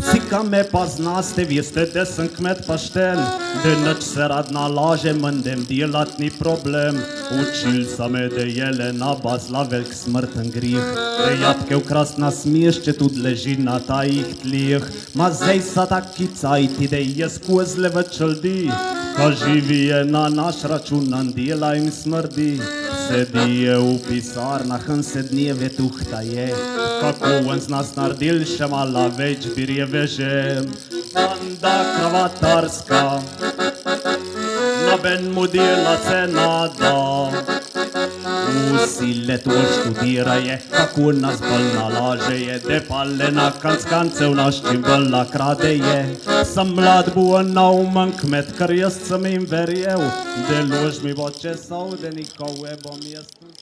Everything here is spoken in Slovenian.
Sika me paznaste vjeste desën kmet pashten Dhe në që radna laje mëndem djelat një problem U qilë sa me dhe jele na baz lavel kësmër të ngrih Dhe jap ke u kras na smish që tu dlezhin ata i htlich Ma zej sa ta kicajti dhe jes ku e zleve qëldi Ka zhivije na nashra që në ndjela im smërdi Se dje u pisar na hën se dnjeve tu htaje Ka kuën znas nardil shema la veç birje vežem Banda kravatarska Na ben mu djela se nada U silet u študiraje Kako nas bëll na lažeje De pale na kanckance u naš čim bëll na kradeje Sa mlad buën na u mën kmet kërjes cëm im verjeu De lož mi bo qesau de nikau e bom jestu